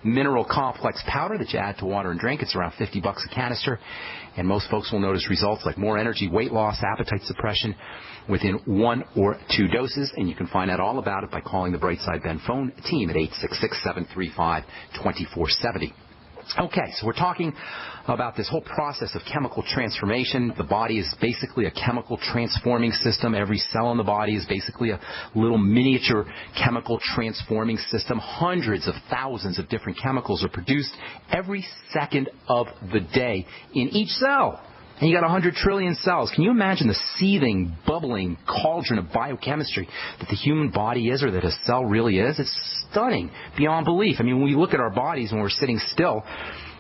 mineral complex powder that you add to water and drink. It's around $50 a canister, and most folks will notice results like more energy, weight loss, appetite suppression within 1 or 2 doses, and you can find out all about it by calling the Brightside Ben phone team at 866-735-2470. Okay, so we're talking about this whole process of chemical transformation. The body is basically a chemical transforming system. Every cell in the body is basically a little miniature chemical transforming system. Hundreds of thousands of different chemicals are produced every second of the day in each cell. And you got 100 trillion cells. Can you imagine the seething, bubbling cauldron of biochemistry that the human body is, or that a cell really is? It's stunning beyond belief. I mean, when we look at our bodies when we're sitting still,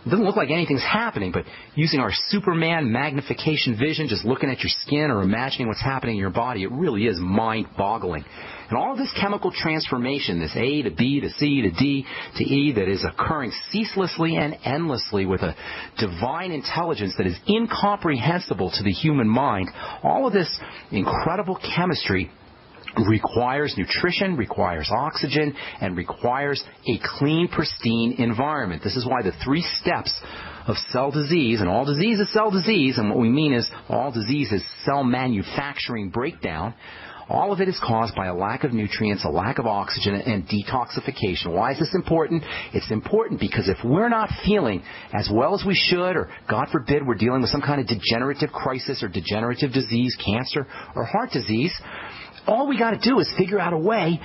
it doesn't look like anything's happening, but using our Superman magnification vision, just looking at your skin or imagining what's happening in your body, it really is mind-boggling. And all of this chemical transformation, this A to B to C to D to E, that is occurring ceaselessly and endlessly with a divine intelligence that is incomprehensible to the human mind, all of this incredible chemistry requires nutrition, requires oxygen, and requires a clean, pristine environment. This is why the 3 steps of cell disease, and all disease is cell disease, and what we mean is all disease is cell manufacturing breakdown. All of it is caused by a lack of nutrients, a lack of oxygen, and detoxification. Why is this important? It's important because if we're not feeling as well as we should, or God forbid we're dealing with some kind of degenerative crisis or degenerative disease, cancer or heart disease, all we got to do is figure out a way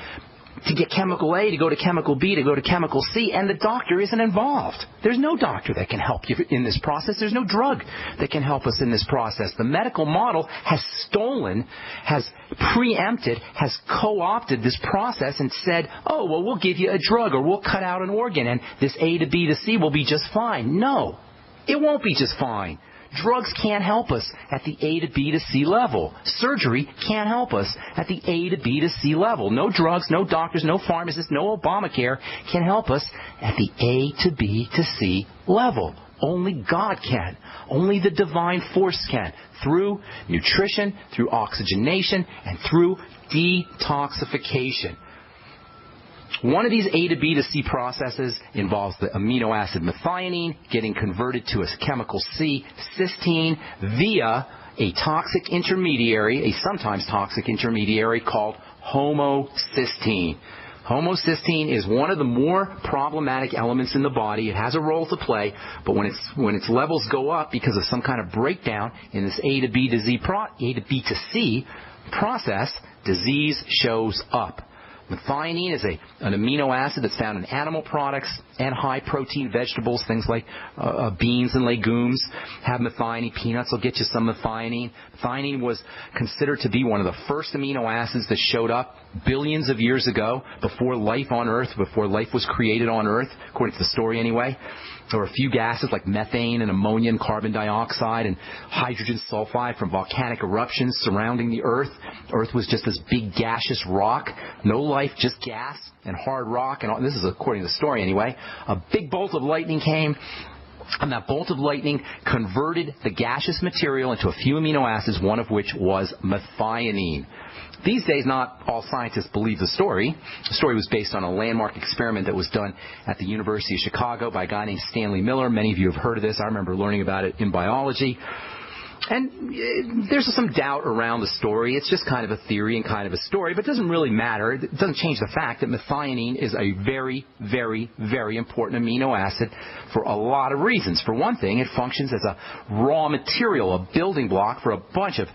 to get chemical A to go to chemical B to go to chemical C, and the doctor isn't involved. There's no doctor that can help you in this process. There's no drug that can help us in this process. The medical model has stolen, has preempted, has co-opted this process and said, oh, well, we'll give you a drug or we'll cut out an organ and this A to B to C will be just fine. No, it won't be just fine. Drugs can't help us at the A to B to C level. Surgery can't help us at the A to B to C level. No drugs, no doctors, no pharmacists, no Obamacare can help us at the A to B to C level. Only God can. Only the divine force can. Through nutrition, through oxygenation, and through detoxification. One of these A to B to C processes involves the amino acid methionine getting converted to a chemical C, cysteine, via a toxic intermediary, a sometimes toxic intermediary called homocysteine. Homocysteine is one of the more problematic elements in the body. It has a role to play, but when its levels go up because of some kind of breakdown in this A to B to C process, disease shows up. Methionine is an amino acid that's found in animal products and high-protein vegetables. Things like beans and legumes have methionine. Peanuts will get you some methionine. Methionine was considered to be one of the first amino acids that showed up billions of years ago, before life on Earth, before life was created on Earth, according to the story anyway. There were a few gases like methane and ammonia and carbon dioxide and hydrogen sulfide from volcanic eruptions surrounding the Earth. Earth was just this big gaseous rock, no life, just gas and hard rock. And this is according to the story anyway. A big bolt of lightning came, and that bolt of lightning converted the gaseous material into a few amino acids, one of which was methionine. These days, not all scientists believe the story. The story was based on a landmark experiment that was done at the University of Chicago by a guy named Stanley Miller. Many of you have heard of this. I remember learning about it in biology. And there's some doubt around the story. It's just kind of a theory and kind of a story, but it doesn't really matter. It doesn't change the fact that methionine is a very, very, very important amino acid for a lot of reasons. For one thing, it functions as a raw material, a building block for a bunch of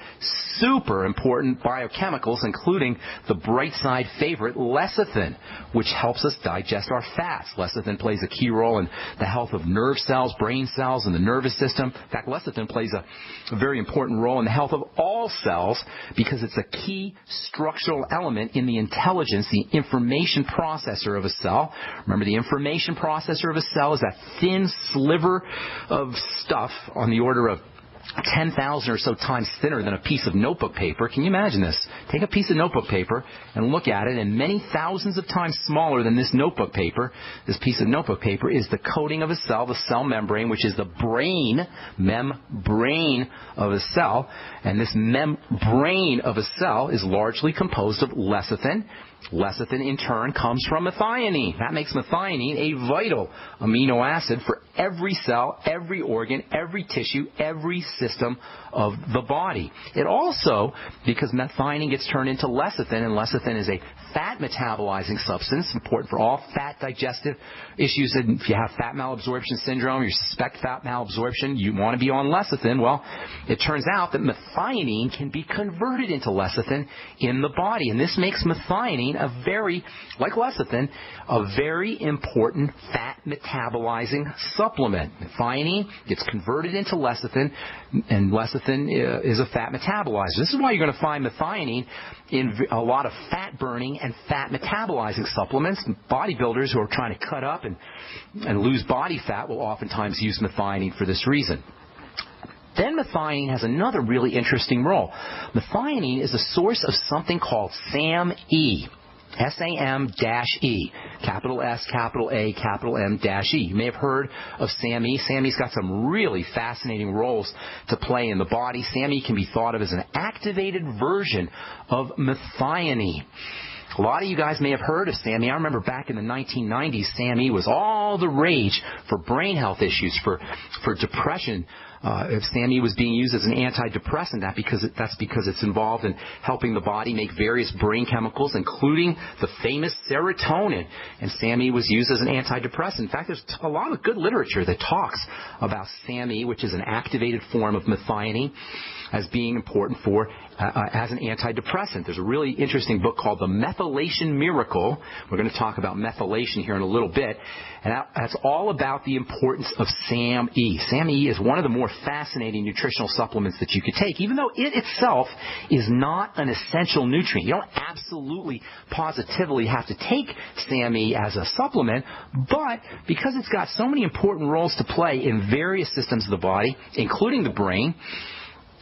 super important biochemicals, including the Brightside favorite, lecithin, which helps us digest our fats. Lecithin plays a key role in the health of nerve cells, brain cells, and the nervous system. In fact, lecithin plays a very important role in the health of all cells because it's a key structural element in the intelligence, the information processor of a cell. Remember, the information processor of a cell is that thin sliver of stuff on the order of 10,000 or so times thinner than a piece of notebook paper. Can you imagine this? Take a piece of notebook paper and look at it, and many thousands of times smaller than this notebook paper, this piece of notebook paper, is the coating of a cell, the cell membrane, which is the membrane of a cell. And this membrane of a cell is largely composed of lecithin. Lecithin, in turn, comes from methionine. That makes methionine a vital amino acid for every cell, every organ, every tissue, every system of the body. It also, because methionine gets turned into lecithin, and lecithin is a fat metabolizing substance, important for all fat digestive issues. And if you have fat malabsorption syndrome, you suspect fat malabsorption, you want to be on lecithin. Well, it turns out that methionine can be converted into lecithin in the body. And this makes methionine like lecithin, a very important fat metabolizing supplement. Methionine gets converted into lecithin, and lecithin is a fat metabolizer. This is why you're going to find methionine in a lot of fat-burning and fat metabolizing supplements. Bodybuilders who are trying to cut up and lose body fat will oftentimes use methionine for this reason. Then methionine has another really interesting role. Methionine is a source of something called SAM-E. SAM-E, capital S, capital A, capital M-E. You may have heard of SAM-E. SAM-E's got some really fascinating roles to play in the body. SAM-E can be thought of as an activated version of methionine. A lot of you guys may have heard of SAM-E. I remember back in the 1990s, SAM-E was all the rage for brain health issues, for depression. If SAM-E was being used as an antidepressant, that's because it's involved in helping the body make various brain chemicals, including the famous serotonin. And SAM-E was used as an antidepressant. In fact, there's a lot of good literature that talks about SAM-E, which is an activated form of methionine, as being important as an antidepressant. There's a really interesting book called The Methylation Miracle. We're going to talk about methylation here in a little bit. And that's all about the importance of SAM-E. SAM-E is one of the more fascinating nutritional supplements that you could take, even though it itself is not an essential nutrient. You don't absolutely, positively have to take SAM-E as a supplement, but because it's got so many important roles to play in various systems of the body, including the brain,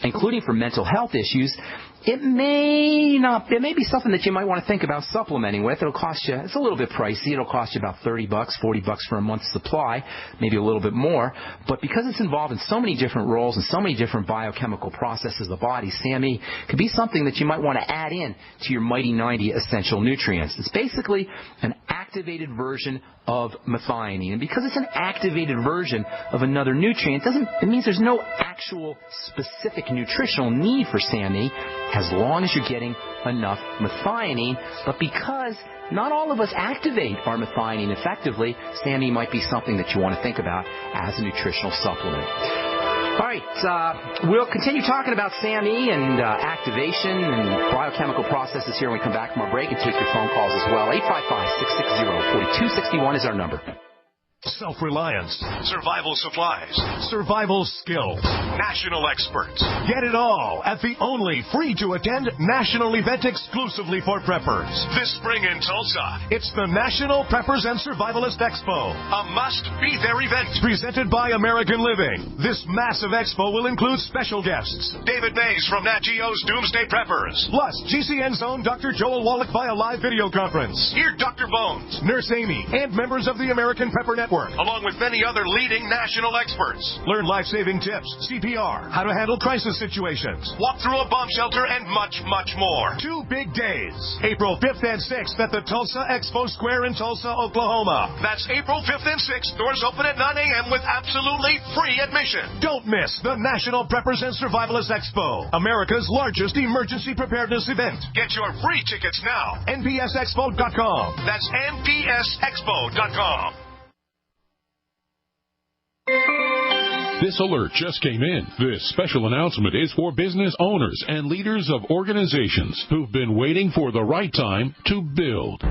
including for mental health issues, it may be something that you might want to think about supplementing with. It'll cost you, it's a little bit pricey. It'll cost you about $30, $40 for a month's supply, maybe a little bit more. But because it's involved in so many different roles and so many different biochemical processes of the body, SAM-E could be something that you might want to add in to your Mighty 90 essential nutrients. It's basically an activated version of methionine. And because it's an activated version of another nutrient, it means there's no actual specific nutritional need for SAM-E, as long as you're getting enough methionine. But because not all of us activate our methionine effectively, SAM-E might be something that you want to think about as a nutritional supplement. All right, we'll continue talking about SAM-E and activation and biochemical processes here when we come back from our break, and take your phone calls as well. 855-660-4261 is our number. Self-reliance, survival supplies, survival skills, national experts. Get it all at the only free-to-attend national event exclusively for preppers. This spring in Tulsa, it's the National Preppers and Survivalist Expo, a must-be-there event presented by American Living. This massive expo will include special guests, David Mays from Nat Geo's Doomsday Preppers, plus GCN's own Dr. Joel Wallach via live video conference. Hear Dr. Bones, Nurse Amy, and members of the American Prepper Network, along with many other leading national experts. Learn life-saving tips, CPR, how to handle crisis situations, walk through a bomb shelter, and much, much more. 2 big days, April 5th and 6th at the Tulsa Expo Square in Tulsa, Oklahoma. That's April 5th and 6th. Doors open at 9 a.m. with absolutely free admission. Don't miss the National Preppers and Survivalist Expo, America's largest emergency preparedness event. Get your free tickets now. NPSExpo.com. That's NPSExpo.com. This alert just came in. This special announcement is for business owners and leaders of organizations who've been waiting for the right time to build.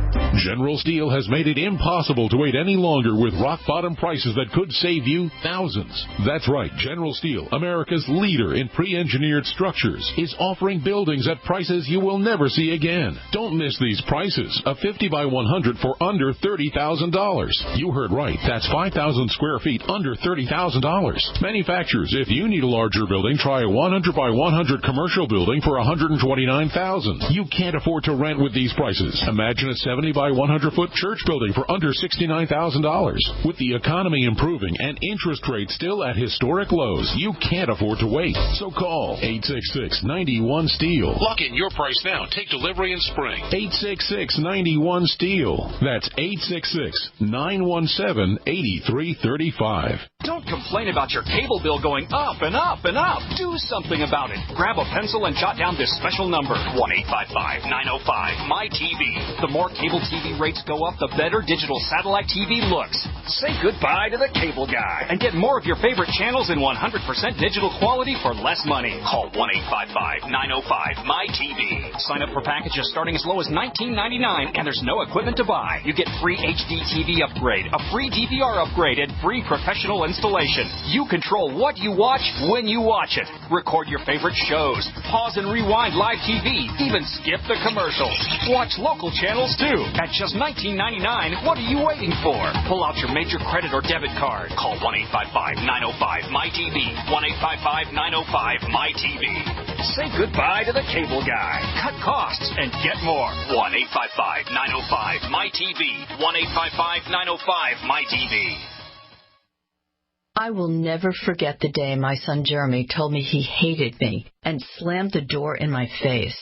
General Steel has made it impossible to wait any longer with rock-bottom prices that could save you thousands. That's right. General Steel, America's leader in pre-engineered structures, is offering buildings at prices you will never see again. Don't miss these prices. A 50 by 100 for under $30,000. You heard right. That's 5,000 square feet under $30,000. Manufacturers, if you need a larger building, try a 100 by 100 commercial building for $129,000. You can't afford to rent with these prices. Imagine a 70 by 100 foot church building for under $69,000. With the economy improving and interest rates still at historic lows, you can't afford to wait. So call 866-91-STEEL. Lock in your price now. Take delivery in spring. 866-91-STEEL. That's 866-917-8335. Don't complain about your cable bill going up and up and up. Do something about it. Grab a pencil and jot down this special number, 1-855-905-MY-TV. The more cable TV rates go up, the better digital satellite TV looks. Say goodbye to the cable guy and get more of your favorite channels in 100% digital quality for less money. Call 1-855-905-MY-TV. Sign up for packages starting as low as $19.99, and there's no equipment to buy. You get free HD TV upgrade, a free DVR upgrade, and free professional installation. You control what you watch when you watch it. Record your favorite shows, pause and rewind live TV, even skip the commercials. Watch local channels too. At just $19.99, what are you waiting for? Pull out your major credit or debit card. Call 1-855-905-MY-TV. 1-855-905-MY-TV. Say goodbye to the cable guy. Cut costs and get more. 1-855-905-MY-TV. 1-855-905-MY-TV. I will never forget the day my son Jeremy told me he hated me and slammed the door in my face.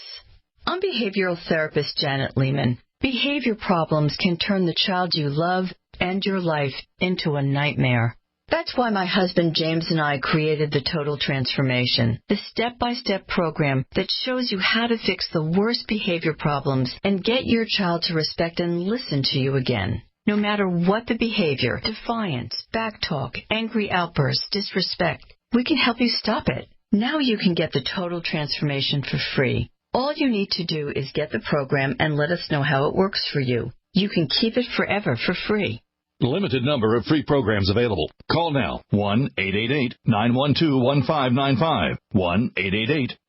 I'm behavioral therapist Janet Lehman. Behavior problems can turn the child you love and your life into a nightmare. That's why my husband James and I created the Total Transformation, the step-by-step program that shows you how to fix the worst behavior problems and get your child to respect and listen to you again. No matter what the behavior, defiance, backtalk, angry outbursts, disrespect, we can help you stop it. Now you can get the Total Transformation for free. All you need to do is get the program and let us know how it works for you. You can keep it forever for free. Limited number of free programs available. Call now. 1-888-912-1595.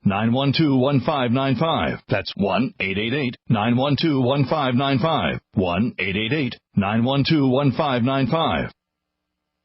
1-888-912-1595. That's 1-888-912-1595. 1-888-912-1595.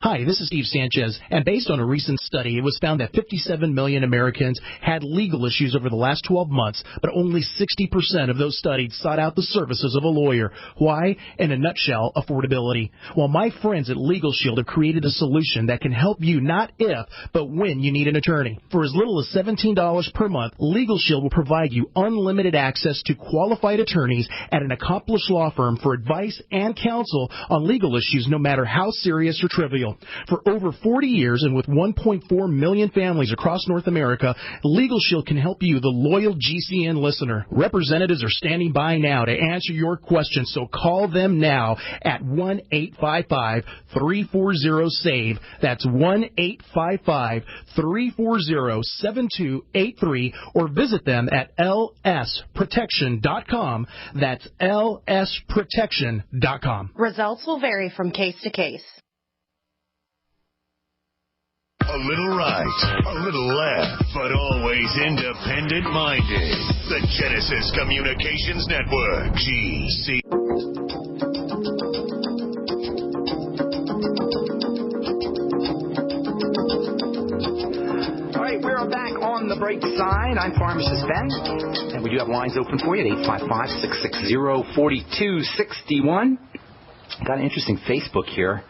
Hi, this is Steve Sanchez, and based on a recent study, it was found that 57 million Americans had legal issues over the last 12 months, but only 60% of those studied sought out the services of a lawyer. Why? In a nutshell, affordability. Well, my friends at Legal Shield have created a solution that can help you not if, but when you need an attorney. For as little as $17 per month, Legal Shield will provide you unlimited access to qualified attorneys at an accomplished law firm for advice and counsel on legal issues, no matter how serious or trivial. For over 40 years and with 1.4 million families across North America, Legal Shield can help you, the loyal GCN listener. Representatives are standing by now to answer your questions, so call them now at 1-855-340-SAVE. That's 1-855-340-7283, or visit them at lsprotection.com. That's lsprotection.com. Results will vary from case to case. A little right, a little left, but always independent-minded. The Genesis Communications Network, GC. All right, we're back on the Brightside. I'm Pharmacist Ben, and we do have lines open for you at 855-660-4261. Got an interesting Facebook here.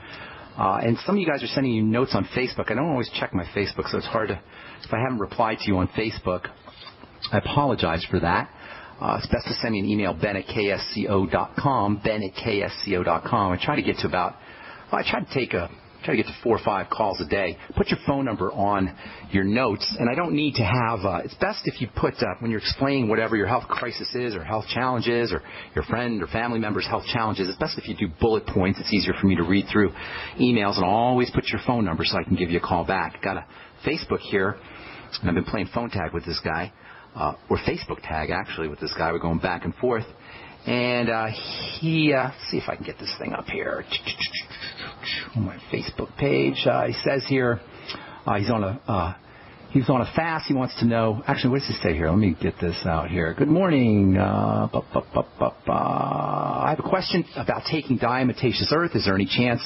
And some of you guys are sending you notes on Facebook. I don't always check my Facebook, so it's hard to, if I haven't replied to you on Facebook, I apologize for that. It's best to send me an email, ben@ksco.com, ben@ksco.com. I try to get to get to 4 or 5 calls a day. Put your phone number on your notes, and I don't need to have, it's best if you put, when you're explaining whatever your health crisis is or health challenges or your friend or family member's health challenges, it's best if you do bullet points. It's easier for me to read through emails, and always put your phone number so I can give you a call back. Got a Facebook here, and I've been playing phone tag with this guy, or Facebook tag, actually, with this guy. We're going back and forth. And he, see if I can get this thing up here on my Facebook page. He says here he's on a fast. He wants to know. Actually, what does it say here? Let me get this out here. Good morning. I have a question about taking diatomaceous earth. Is there any chance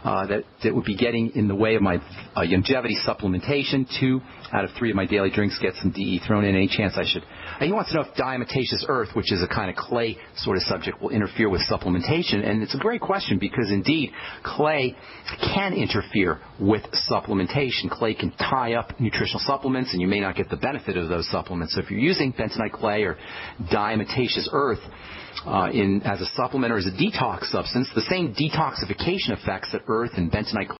that would be getting in the way of my longevity supplementation. 2 out of 3 of my daily drinks get some DE thrown in. Any chance I should? He wants to know if diatomaceous earth, which is a kind of clay sort of subject, will interfere with supplementation. And it's a great question because, indeed, clay can interfere with supplementation. Clay can tie up nutritional supplements, and you may not get the benefit of those supplements. So if you're using bentonite clay or diatomaceous earth as a supplement or as a detox substance, the same detoxification effects that earth and bentonite